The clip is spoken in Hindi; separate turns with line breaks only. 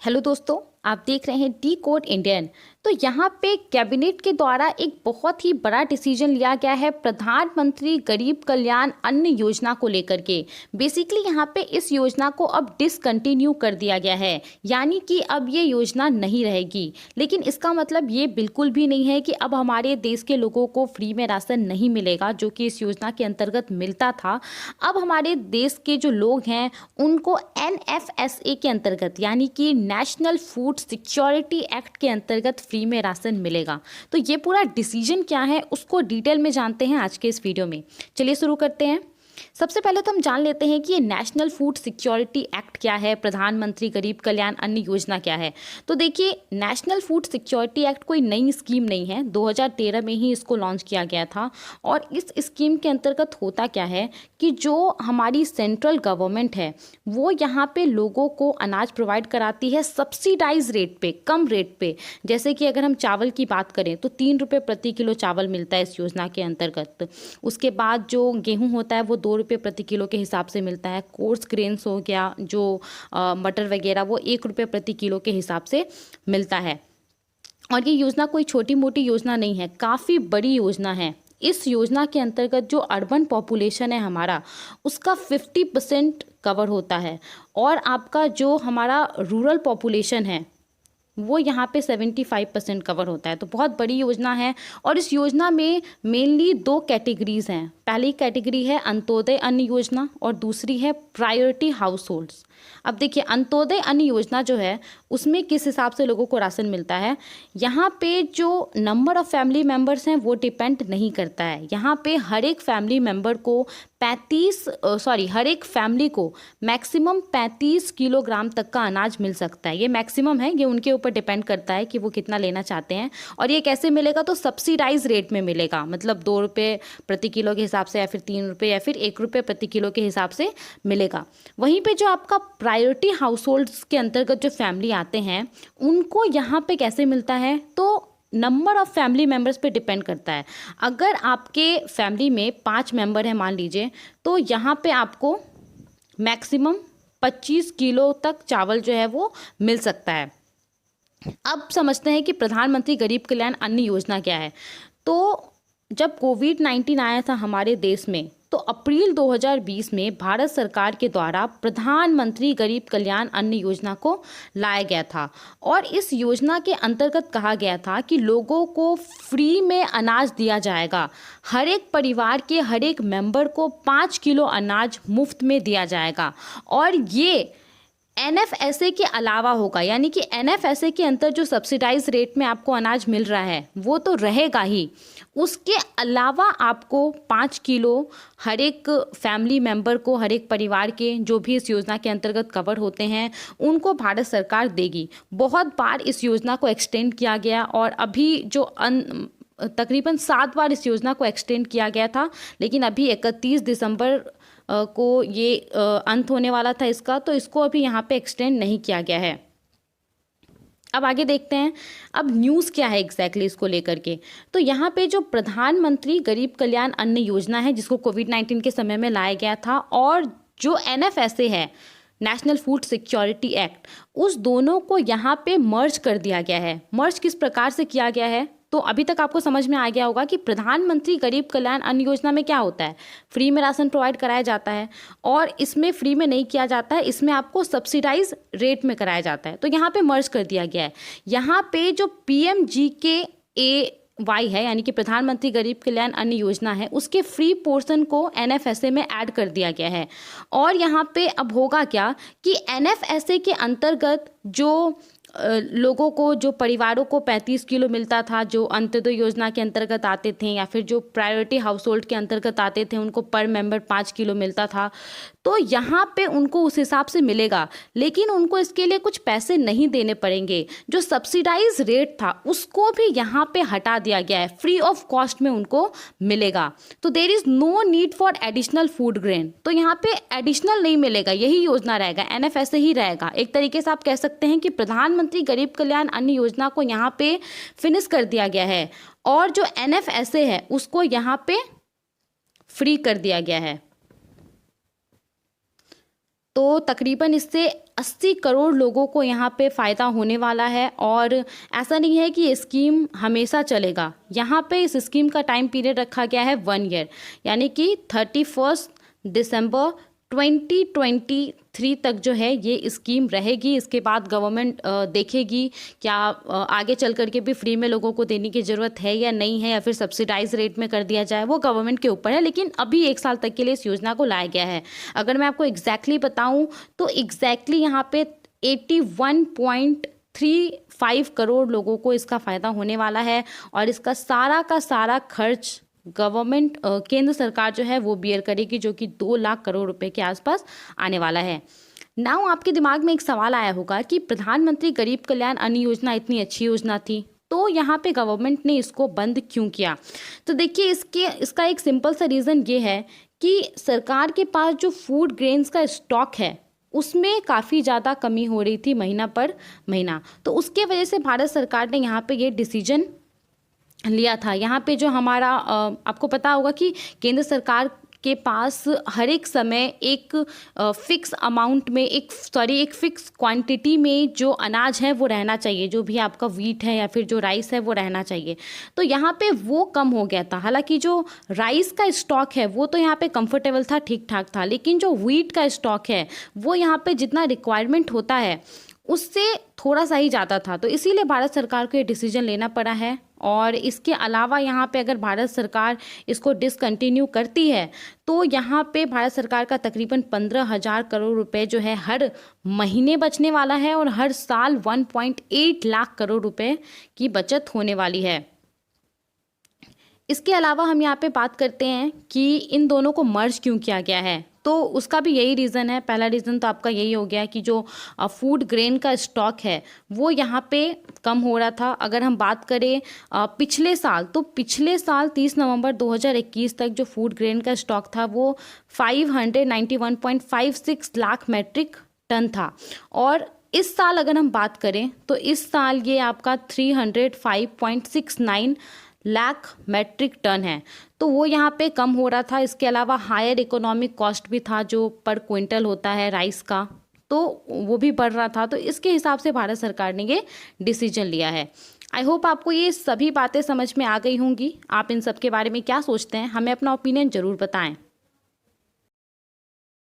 हेलो दोस्तों, आप देख रहे हैं डी कोड इंडियन। तो यहाँ पे कैबिनेट के द्वारा एक बहुत ही बड़ा डिसीजन लिया गया है प्रधानमंत्री गरीब कल्याण अन्न योजना को लेकर के। बेसिकली यहाँ पे इस योजना को अब डिसकंटिन्यू कर दिया गया है, यानी कि अब ये योजना नहीं रहेगी। लेकिन इसका मतलब ये बिल्कुल भी नहीं है कि अब हमारे देश के लोगों को फ्री में राशन नहीं मिलेगा, जो कि इस योजना के अंतर्गत मिलता था। अब हमारे देश के जो लोग हैं उनको NFSA के अंतर्गत, यानी कि नेशनल फूड सिक्योरिटी एक्ट के अंतर्गत फ्री में राशन मिलेगा। तो ये पूरा डिसीजन क्या है उसको डिटेल में जानते हैं आज के इस वीडियो में। चलिए शुरू करते हैं। सबसे पहले तो हम जान लेते हैं कि ये नेशनल फूड सिक्योरिटी एक्ट क्या है, प्रधानमंत्री गरीब कल्याण अन्न योजना क्या है। तो देखिए, नेशनल फूड सिक्योरिटी एक्ट कोई नई स्कीम नहीं है, 2013 में ही इसको लॉन्च किया गया था। और इस स्कीम के अंतर्गत होता क्या है कि जो हमारी सेंट्रल गवर्नमेंट है वो यहाँ पे लोगों को अनाज प्रोवाइड कराती है सब्सिडाइज रेट पे, कम रेट पे। जैसे कि अगर हम चावल की बात करें तो 3 रुपये प्रति किलो चावल मिलता है इस योजना के अंतर्गत। उसके बाद जो गेहूं होता है वो 2 रुपये प्रति किलो के हिसाब से मिलता है। कोर्स ग्रेन्स हो गया जो मटर वगैरह, वो 1 रुपये प्रति किलो के हिसाब से मिलता है। और ये योजना कोई छोटी मोटी योजना नहीं है, काफ़ी बड़ी योजना है। इस योजना के अंतर्गत जो अर्बन पॉपुलेशन है हमारा, उसका 50% कवर होता है। और आपका जो हमारा रूरल पॉपुलेशन है वो यहाँ पे 75% कवर होता है। तो बहुत बड़ी योजना है। और इस योजना में मेनली 2 कैटेगरीज हैं। पहली कैटेगरी है अंत्योदय अन्न योजना और दूसरी है प्रायोरिटी हाउस होल्ड्स। अब देखिए, अंत्योदय अन्न योजना जो है उसमें किस हिसाब से लोगों को राशन मिलता है, यहाँ पे जो नंबर ऑफ़ फैमिली मेम्बर्स हैं वो डिपेंड नहीं करता है। यहाँ पे हर एक फैमिली मेम्बर को हर एक फैमिली को मैक्सिमम 35 किलोग्राम तक का अनाज मिल सकता है। ये मैक्सिमम है, ये उनके ऊपर डिपेंड करता है कि वो कितना लेना चाहते हैं। और ये कैसे मिलेगा, तो सब्सिडाइज रेट में मिलेगा, मतलब 2 रुपये प्रति किलो के हिसाब से, या फिर 3 रुपये, या फिर 1 रुपये प्रति किलो के हिसाब से मिलेगा। वहीं पे जो आपका प्रायोरिटी हाउस होल्ड्स के अंतर्गत जो फैमिली आते हैं उनको यहाँ पे कैसे मिलता है, तो नंबर ऑफ़ फैमिली मेम्बर्स पे डिपेंड करता है। अगर आपके फैमिली में 5 मेंबर हैं मान लीजिए, तो यहाँ पे आपको मैक्सिमम 25 किलो तक चावल जो है वो मिल सकता है। अब समझते हैं कि प्रधानमंत्री गरीब कल्याण अन्न योजना क्या है। तो जब कोविड-19 आया था हमारे देश में, तो अप्रैल 2020 में भारत सरकार के द्वारा प्रधानमंत्री गरीब कल्याण अन्न योजना को लाया गया था। और इस योजना के अंतर्गत कहा गया था कि लोगों को फ्री में अनाज दिया जाएगा। हर एक परिवार के हर एक मेंबर को 5 किलो अनाज मुफ्त में दिया जाएगा। और ये NFSA के अलावा होगा, यानी कि NFSA के अंतर जो सब्सिडाइज रेट में आपको अनाज मिल रहा है वो तो रहेगा ही। उसके अलावा आपको 5 किलो हर एक फैमिली मेंबर को, हर एक परिवार के जो भी इस योजना के अंतर्गत कवर होते हैं उनको भारत सरकार देगी। बहुत बार इस योजना को एक्सटेंड किया गया और अभी जो तकरीबन 7 बार इस योजना को एक्सटेंड किया गया था, लेकिन अभी 31 दिसंबर को ये अंत होने वाला था इसका, तो इसको अभी यहाँ पे एक्सटेंड नहीं किया गया है। अब आगे देखते हैं अब न्यूज़ क्या है एग्जैक्टली इसको लेकर के। तो यहाँ पे जो प्रधानमंत्री गरीब कल्याण अन्न योजना है जिसको कोविड-19 के समय में लाया गया था, और जो NFSA है, नेशनल फूड सिक्योरिटी एक्ट, उस दोनों को यहाँ पे मर्ज कर दिया गया है। मर्ज किस प्रकार से किया गया है, तो अभी तक आपको समझ में आ गया होगा कि प्रधानमंत्री गरीब कल्याण अन्न योजना में क्या होता है, फ्री में राशन प्रोवाइड कराया जाता है। और इसमें फ्री में नहीं किया जाता है, इसमें आपको सब्सिडाइज रेट में कराया जाता है। तो यहाँ पे मर्ज कर दिया गया है। यहाँ पे जो PMGKAY है, यानी कि प्रधानमंत्री गरीब कल्याण अन्न योजना है, उसके फ्री पोर्शन को NFSA में ऐड कर दिया गया है। और यहाँ पे अब होगा क्या कि NFSA के अंतर्गत जो लोगों को, जो परिवारों को 35 किलो मिलता था, जो अंत्योदय योजना के अंतर्गत आते थे, या फिर जो प्रायोरिटी हाउस होल्ड के अंतर्गत आते थे, उनको पर मेंबर 5 किलो मिलता था। तो यहाँ पे उनको उस हिसाब से मिलेगा, लेकिन उनको इसके लिए कुछ पैसे नहीं देने पड़ेंगे। जो सब्सिडाइज रेट था उसको भी यहाँ पे हटा दिया गया है, फ्री ऑफ कॉस्ट में उनको मिलेगा। तो there is no need for additional food grain. तो यहाँ पे एडिशनल नहीं मिलेगा, यही योजना रहेगा, NFSA ही रहेगा। एक तरीके से आप कह सकते हैं कि प्रधानमंत्री गरीब कल्याण अन्न योजना को यहाँ पे फिनिश कर दिया गया है, और जो NFSA है उसको यहाँ पे फ्री कर दिया गया है। तो तकरीबन इससे 80 करोड़ लोगों को यहाँ पे फ़ायदा होने वाला है। और ऐसा नहीं है कि ये स्कीम हमेशा चलेगा, यहाँ पे इस स्कीम का टाइम पीरियड रखा गया है 1 ईयर, यानी कि 31 दिसंबर 2023 तक जो है ये स्कीम रहेगी। इसके बाद गवर्नमेंट देखेगी क्या आगे चल करके भी फ्री में लोगों को देने की ज़रूरत है या नहीं है, या फिर सब्सिडाइज रेट में कर दिया जाए, वो गवर्नमेंट के ऊपर है। लेकिन अभी 1 साल तक के लिए इस योजना को लाया गया है। अगर मैं आपको एग्जैक्टली बताऊं तो एग्जैक्टली यहाँ पे 81.35 करोड़ लोगों को इसका फ़ायदा होने वाला है। और इसका सारा का सारा खर्च गवर्नमेंट केंद्र सरकार जो है वो बियर करेगी, जो कि 2 लाख करोड़ रुपए के आसपास आने वाला है। नाउ आपके दिमाग में एक सवाल आया होगा कि प्रधानमंत्री गरीब कल्याण अन्न योजना इतनी अच्छी योजना थी, तो यहाँ पे गवर्नमेंट ने इसको बंद क्यों किया? तो देखिए इसका एक सिंपल सा रीज़न ये है कि सरकार के पास जो फूड ग्रेन्स का स्टॉक है उसमें काफ़ी ज़्यादा कमी हो रही थी महीना पर महीना। तो उसके वजह से भारत सरकार ने यहाँ पे ये डिसीजन लिया था। यहाँ पे जो हमारा आपको पता होगा कि केंद्र सरकार के पास हर एक समय एक फिक्स अमाउंट में एक फिक्स क्वांटिटी में जो अनाज है वो रहना चाहिए, जो भी आपका वीट है या फिर जो राइस है वो रहना चाहिए। तो यहाँ पे वो कम हो गया था। हालांकि जो राइस का स्टॉक है वो तो यहाँ पे कंफर्टेबल था, ठीक ठाक था, लेकिन जो वीट का स्टॉक है वो यहाँ पे जितना रिक्वायरमेंट होता है उससे थोड़ा सा ही ज़्यादा था। तो इसीलिए भारत सरकार को ये डिसीजन लेना पड़ा है। और इसके अलावा यहाँ पे अगर भारत सरकार इसको डिसकंटिन्यू करती है तो यहाँ पे भारत सरकार का तकरीबन 15,000 करोड़ रुपए जो है हर महीने बचने वाला है, और हर साल 1.8 लाख करोड़ रुपए की बचत होने वाली है। इसके अलावा हम यहाँ पे बात करते हैं कि इन दोनों को मर्ज क्यों किया गया है, तो उसका भी यही रीज़न है। पहला रीज़न तो आपका यही हो गया कि जो फूड ग्रेन का स्टॉक है वो यहाँ पे कम हो रहा था। अगर हम बात करें पिछले साल, तो पिछले साल 30 नवंबर 2021 तक जो फूड ग्रेन का स्टॉक था वो 591.56 लाख मैट्रिक टन था। और इस साल अगर हम बात करें तो इस साल ये आपका 305.69 लाख मैट्रिक टन है, तो वो यहाँ पे कम हो रहा था। इसके अलावा हायर इकोनॉमिक कॉस्ट भी था जो पर क्विंटल होता है राइस का, तो वो भी बढ़ रहा था। तो इसके हिसाब से भारत सरकार ने ये डिसीजन लिया है। आई होप आपको ये सभी बातें समझ में आ गई होंगी। आप इन सब के बारे में क्या सोचते हैं, हमें अपना ओपिनियन ज़रूर बताएं।